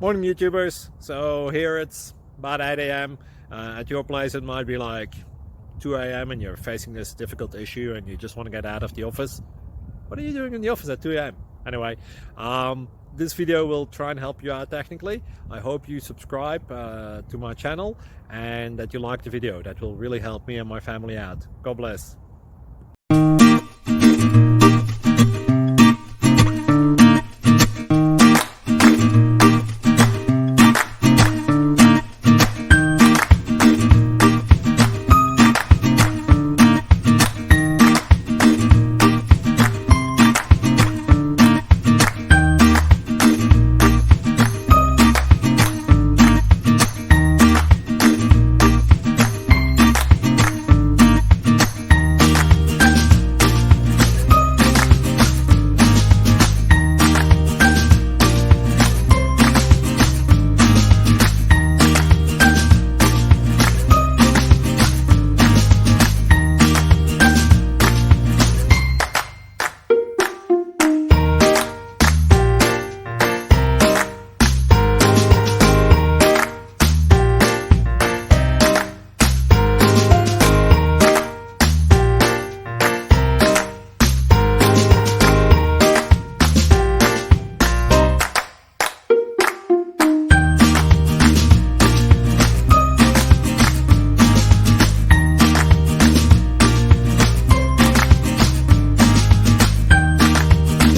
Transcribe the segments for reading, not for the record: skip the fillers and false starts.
Morning YouTubers. So here it's about 8 a.m. At your place it might be like 2 a.m. and you're facing this difficult issue and you just want to get out of the office. What are you doing in the office at 2 a.m.? Anyway, this video will try and help you out technically. I hope you subscribe to my channel and that you like the video. That will really help me and my family out. God bless.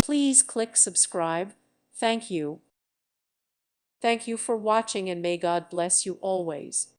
Please click subscribe. Thank you. Thank you for watching and may God bless you always.